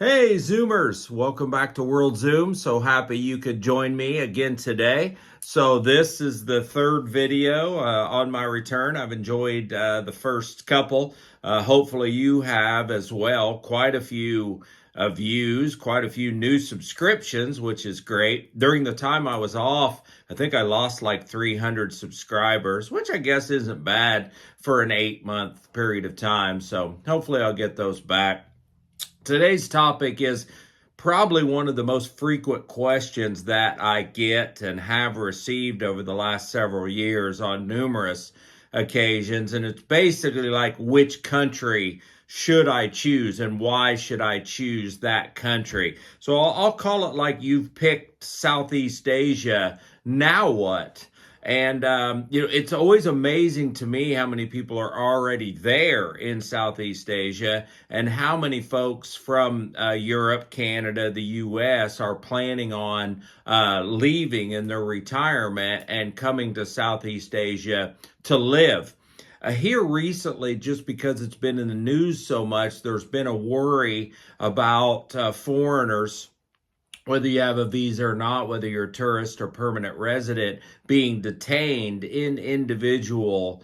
Hey Zoomers, welcome back to World Zoom. So happy you could join me again today. So this is the third video on my return. I've enjoyed the first couple. Hopefully you have as well. Quite a few views, quite a few new subscriptions, which is great. During the time I was off, I think I lost like 300 subscribers, which I guess isn't bad for an 8-month period of time. So hopefully I'll get those back. Today's topic is probably one of the most frequent questions that I get and have received over the last several years on numerous occasions. And it's basically like, which country should I choose and why should I choose that country? So I'll call it like you've picked Southeast Asia. Now what? And, it's always amazing to me how many people are already there in Southeast Asia and how many folks from Europe, Canada, the U.S. are planning on leaving in their retirement and coming to Southeast Asia to live. Here recently, just because it's been in the news so much, there's been a worry about foreigners, whether you have a visa or not, whether you're a tourist or permanent resident, being detained in individual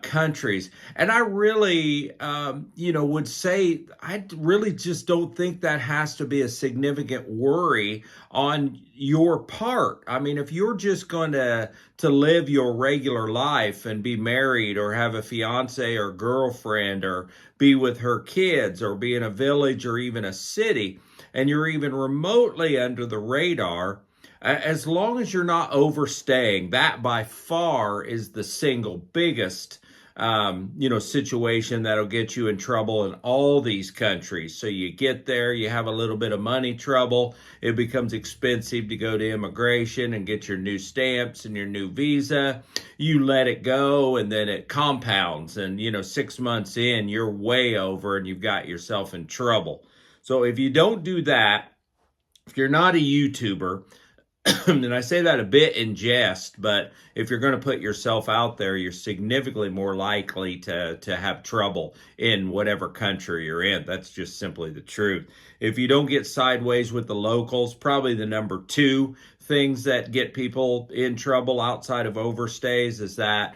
countries. And I really, would say I really just don't think that has to be a significant worry on your part. I mean, if you're just going to live your regular life and be married or have a fiance or girlfriend or be with her kids or be in a village or even a city, and you're even remotely under the radar, as long as you're not overstaying, that by far is the single biggest, situation that'll get you in trouble in all these countries. So you get there, you have a little bit of money trouble, it becomes expensive to go to immigration and get your new stamps and your new visa. You let it go and then it compounds, and 6 months in, you're way over and you've got yourself in trouble. So if you don't do that, if you're not a YouTuber, and I say that a bit in jest, but if you're going to put yourself out there, you're significantly more likely to have trouble in whatever country you're in. That's just simply the truth. If you don't get sideways with the locals, probably the number two things that get people in trouble outside of overstays is that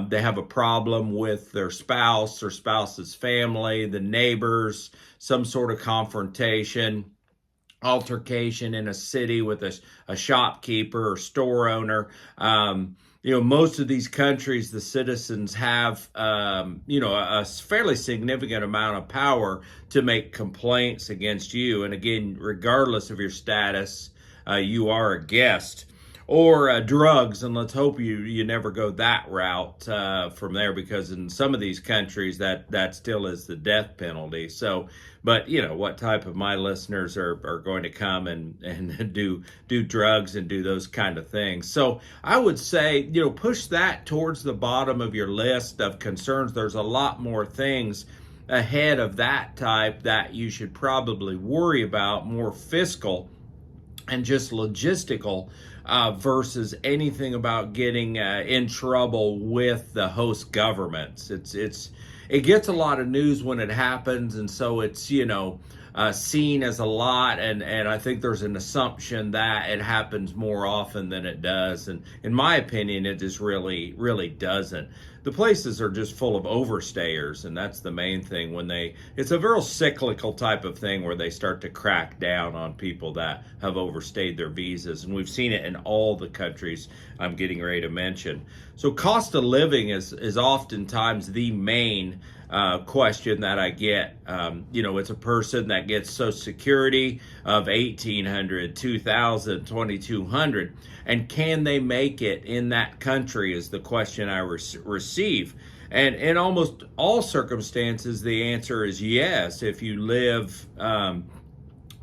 they have a problem with their spouse or spouse's family, the neighbors, some sort of confrontation, altercation in a city with a shopkeeper or store owner. Most of these countries, the citizens have, a fairly significant amount of power to make complaints against you. And again, regardless of your status, you are a guest. Or drugs, and let's hope you never go that route from there, because in some of these countries that still is the death penalty. So, but what type of my listeners are going to come and do drugs and do those kind of things. So I would say push that towards the bottom of your list of concerns. There's a lot more things ahead of that type that you should probably worry about, more fiscal and just logistical, versus anything about getting in trouble with the host governments. It gets a lot of news when it happens, and so it's seen as a lot, and I think there's an assumption that it happens more often than it does, and in my opinion it just really doesn't. The places are just full of overstayers, and that's the main thing. It's a very cyclical type of thing where they start to crack down on people that have overstayed their visas, and we've seen it in all the countries I'm getting ready to mention. So cost of living is oftentimes the main question that I get. It's a person that gets Social Security of $1,800, $2,000, $2,200, and can they make it in that country is the question I receive. And in almost all circumstances, the answer is yes. If you live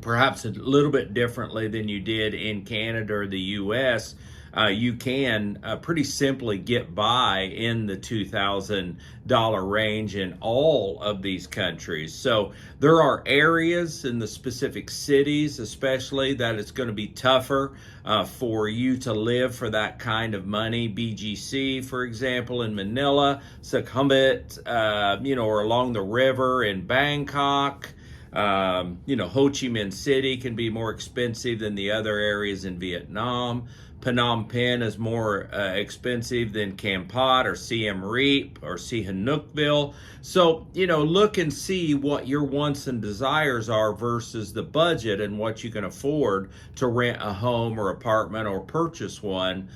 perhaps a little bit differently than you did in Canada or the U.S., you can pretty simply get by in the $2,000 range in all of these countries. So there are areas in the specific cities, especially, that it's going to be tougher for you to live for that kind of money. BGC, for example, in Manila, Sukhumvit, or along the river in Bangkok. Ho Chi Minh City can be more expensive than the other areas in Vietnam. Phnom Penh is more expensive than Kampot or Siem Reap or Sihanoukville. So, look and see what your wants and desires are versus the budget and what you can afford to rent a home or apartment or purchase one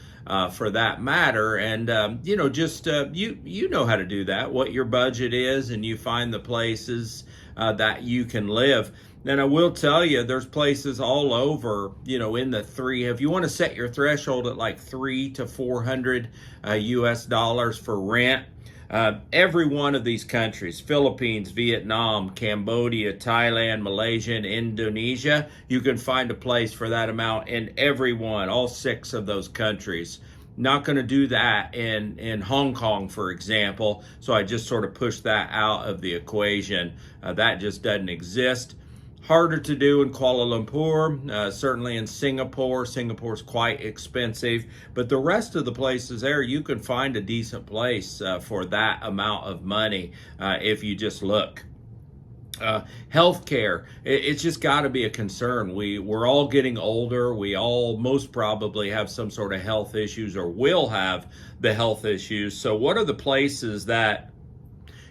for that matter. And, you know how to do that, what your budget is, and you find the places that you can live. And I will tell you, there's places all over, in the three. If you want to set your threshold at like $300 to $400 US dollars for rent, every one of these countries, Philippines, Vietnam, Cambodia, Thailand, Malaysia, and Indonesia, you can find a place for that amount in every one, all 6 of those countries. Not going to do that in Hong Kong, for example. So I just sort of pushed that out of the equation. That just doesn't exist. Harder to do in Kuala Lumpur, certainly in Singapore. Singapore's quite expensive, but the rest of the places there, you can find a decent place for that amount of money if you just look. Healthcare, it's just got to be a concern. We're all getting older. We all most probably have some sort of health issues or will have the health issues. So what are the places that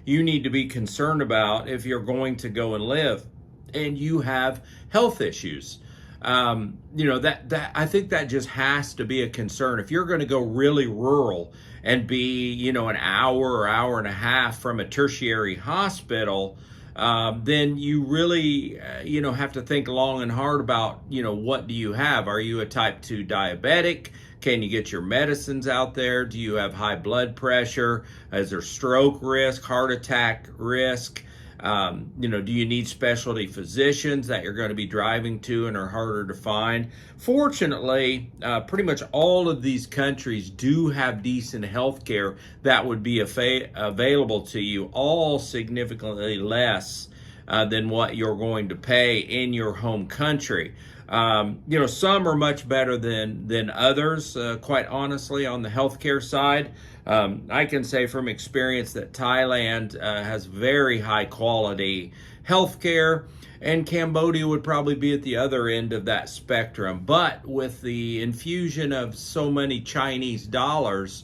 you need to be concerned about if you're going to go and live and you have health issues? That I think that just has to be a concern. If you're going to go really rural and be, an hour or hour and a half from a tertiary hospital, then you really, have to think long and hard about, what do you have? Are you a type 2 diabetic? Can you get your medicines out there? Do you have high blood pressure? Is there stroke risk, heart attack risk? Do you need specialty physicians that you're going to be driving to and are harder to find? Fortunately, pretty much all of these countries do have decent health care that would be available to you, all significantly less than what you're going to pay in your home country. Some are much better than others, quite honestly, on the healthcare side. I can say from experience that Thailand has very high quality healthcare, and Cambodia would probably be at the other end of that spectrum. But with the infusion of so many Chinese dollars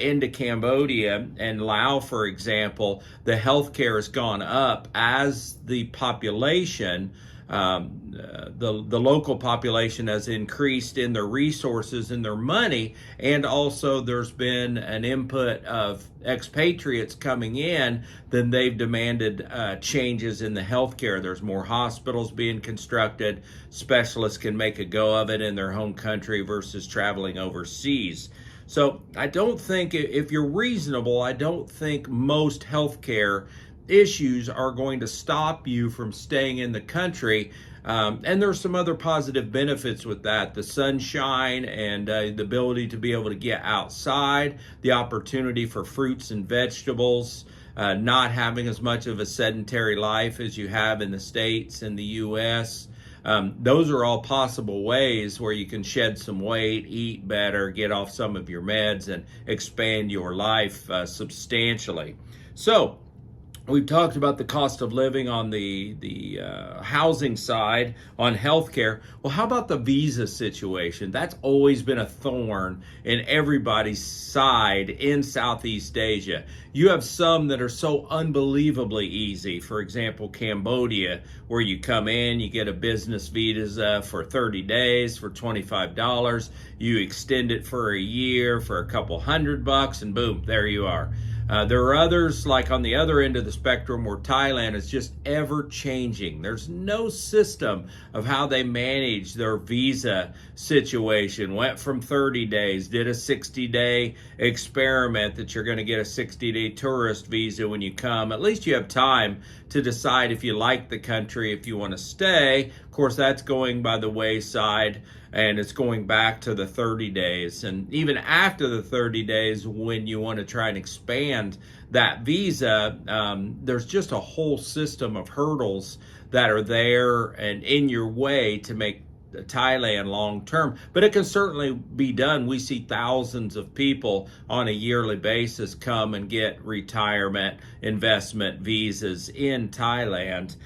into Cambodia and Laos, for example, the healthcare has gone up as the population, the local population has increased in their resources and their money, and also there's been an input of expatriates coming in, then they've demanded changes in the healthcare. There's more hospitals being constructed. Specialists can make a go of it in their home country versus traveling overseas. So I don't think, if you're reasonable, I don't think most healthcare issues are going to stop you from staying in the country. And there's some other positive benefits with that. The sunshine and the ability to be able to get outside, the opportunity for fruits and vegetables, not having as much of a sedentary life as you have in the States and the U.S. Those are all possible ways where you can shed some weight, eat better, get off some of your meds, and expand your life substantially. So, we've talked about the cost of living on the housing side, on healthcare. Well, how about the visa situation? That's always been a thorn in everybody's side in Southeast Asia. You have some that are so unbelievably easy. For example, Cambodia, where you come in, you get a business visa for 30 days for $25. You extend it for a year for a couple $100, and boom, there you are. There are others, like on the other end of the spectrum, where Thailand is just ever changing. There's no system of how they manage their visa situation. Went from 30 days, did a 60-day experiment that you're going to get a 60-day tourist visa when you come. At least you have time to decide if you like the country, if you want to stay. Of course, that's going by the wayside, and it's going back to the 30 days. And even after the 30 days, when you want to try and expand that visa, there's just a whole system of hurdles that are there and in your way to make Thailand long term, but it can certainly be done. We see thousands of people on a yearly basis come and get retirement investment visas in Thailand.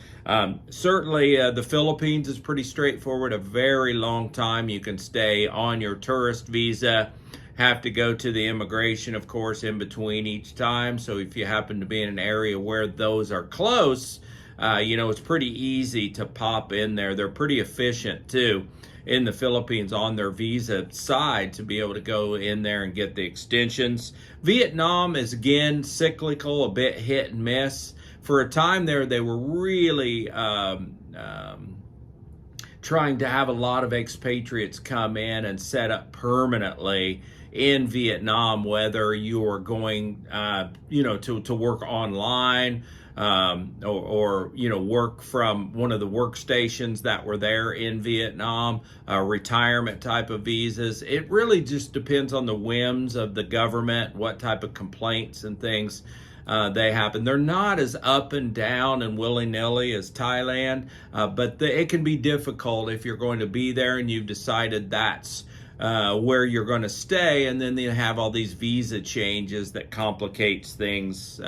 Certainly, the Philippines is pretty straightforward. A very long time you can stay on your tourist visa. Have to go to the immigration, of course, in between each time. So if you happen to be in an area where those are close, it's pretty easy to pop in there. They're pretty efficient too in the Philippines on their visa side to be able to go in there and get the extensions. Vietnam is again cyclical, a bit hit and miss. For a time there, they were really trying to have a lot of expatriates come in and set up permanently in Vietnam, whether you are going, to work online, or work from one of the workstations that were there in Vietnam, retirement type of visas. It really just depends on the whims of the government, what type of complaints and things they happen. They're not as up and down and willy-nilly as Thailand, but it can be difficult if you're going to be there and you've decided that's where you're going to stay, and then they have all these visa changes that complicates things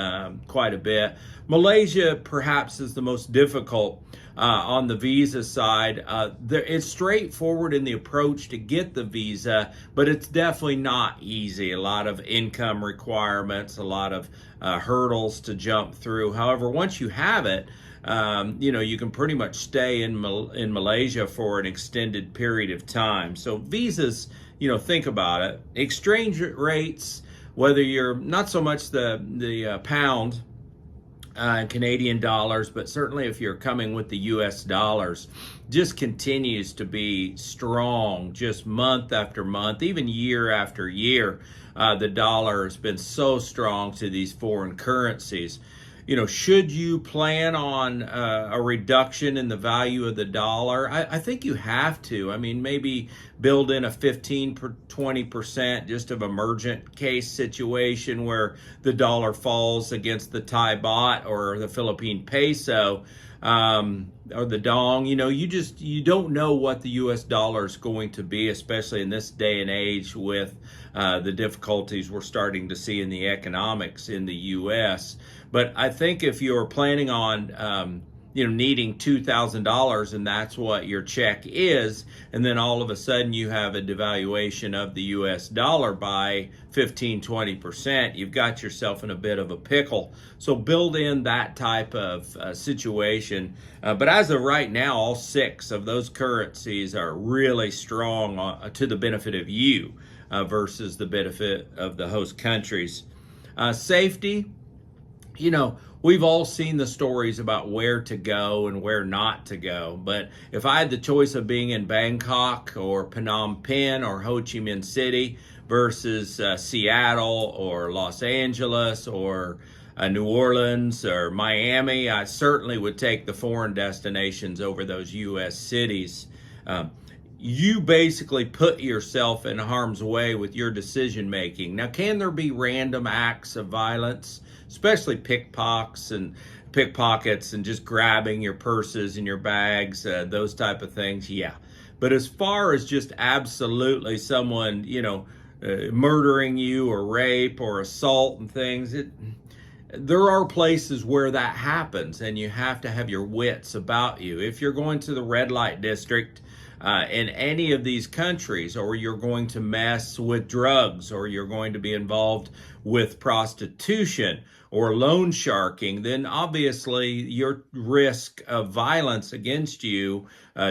quite a bit. Malaysia perhaps is the most difficult on the visa side. It's straightforward in the approach to get the visa, but it's definitely not easy. A lot of income requirements, a lot of hurdles to jump through. However, once you have it, you can pretty much stay in Malaysia for an extended period of time. So visas, think about it. Exchange rates, whether you're not so much the pound, Canadian dollars, but certainly if you're coming with the US dollars, just continues to be strong, just month after month, even year after year. The dollar has been so strong to these foreign currencies. Should you plan on a reduction in the value of the dollar? I think you have to. I mean, maybe build in a 20% just of emergent case situation where the dollar falls against the Thai baht or the Philippine peso, or the dong. You don't know what the US dollar is going to be, especially in this day and age with the difficulties we're starting to see in the economics in the US. But I think if you're planning on, needing $2,000 and that's what your check is, and then all of a sudden you have a devaluation of the US dollar by 15-20%, you've got yourself in a bit of a pickle. So build in that type of situation. But as of right now, all 6 of those currencies are really strong to the benefit of you versus the benefit of the host countries. Safety. We've all seen the stories about where to go and where not to go. But if I had the choice of being in Bangkok or Phnom Penh or Ho Chi Minh City versus Seattle or Los Angeles or New Orleans or Miami, I certainly would take the foreign destinations over those U.S. cities. You basically put yourself in harm's way with your decision making. Now, can there be random acts of violence, especially pickpockets and just grabbing your purses and your bags, those type of things? Yeah. But as far as just absolutely someone, murdering you or rape or assault and things, there are places where that happens, and you have to have your wits about you. If you're going to the red light district in any of these countries, or you're going to mess with drugs, or you're going to be involved with prostitution or loan sharking, then obviously your risk of violence against you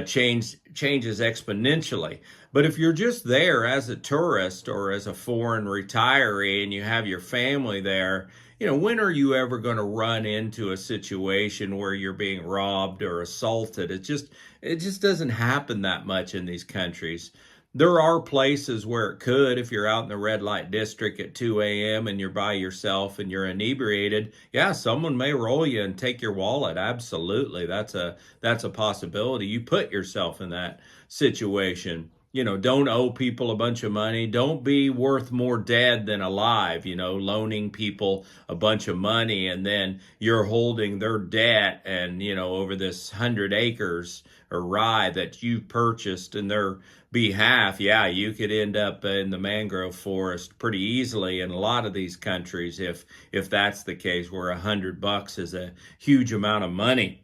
changes exponentially. But if you're just there as a tourist or as a foreign retiree and you have your family there, when are you ever going to run into a situation where you're being robbed or assaulted? It just doesn't happen that much in these countries. There are places where it could. If you're out in the red light district at 2 a.m. and you're by yourself and you're inebriated, yeah, someone may roll you and take your wallet. Absolutely. That's a possibility. You put yourself in that situation. don't owe people a bunch of money. Don't be worth more dead than alive, loaning people a bunch of money and then you're holding their debt and, over this 100 acres or rye that you purchased in their behalf. Yeah, you could end up in the mangrove forest pretty easily in a lot of these countries if that's the case, where $100 is a huge amount of money.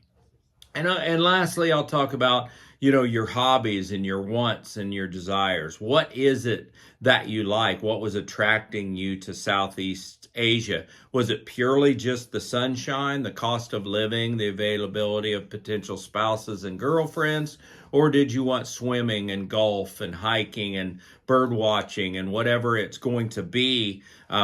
And lastly, I'll talk about, your hobbies and your wants and your desires. What is it that you like? What was attracting you to Southeast Asia? Was it purely just the sunshine, the cost of living, the availability of potential spouses and girlfriends? Or did you want swimming and golf and hiking and bird watching and whatever it's going to be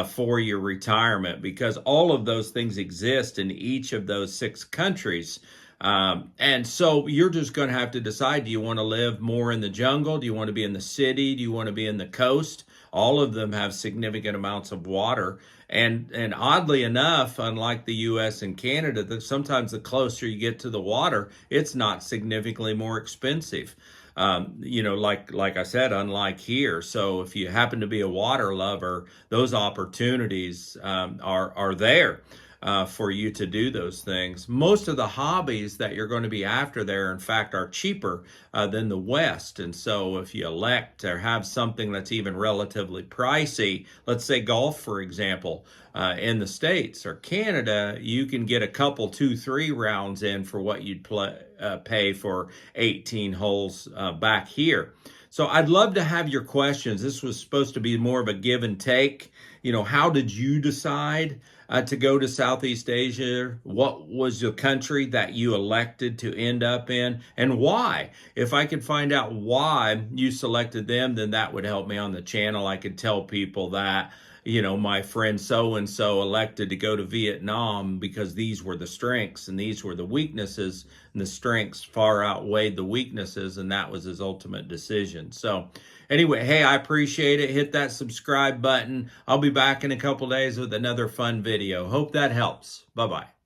for your retirement? Because all of those things exist in each of those 6 countries. And so you're just going to have to decide, do you want to live more in the jungle? Do you want to be in the city? Do you want to be in the coast? All of them have significant amounts of water. And oddly enough, unlike the US and Canada, that sometimes the closer you get to the water, it's not significantly more expensive. Like I said, unlike here. So if you happen to be a water lover, those opportunities are there. For you to do those things. Most of the hobbies that you're going to be after there, in fact, are cheaper than the West. And so if you elect to have something that's even relatively pricey, let's say golf, for example, in the States or Canada, you can get a couple, 2, 3 rounds in for what you'd pay for 18 holes back here. So I'd love to have your questions. This was supposed to be more of a give and take. How did you decide to go to Southeast Asia? What was the country that you elected to end up in, and why? If I could find out why you selected them, then that would help me on the channel. I could tell people that, my friend so-and-so elected to go to Vietnam because these were the strengths and these were the weaknesses, and the strengths far outweighed the weaknesses, and that was his ultimate decision. So anyway, hey, I appreciate it. Hit that subscribe button. I'll be back in a couple days with another fun video. Hope that helps. Bye-bye.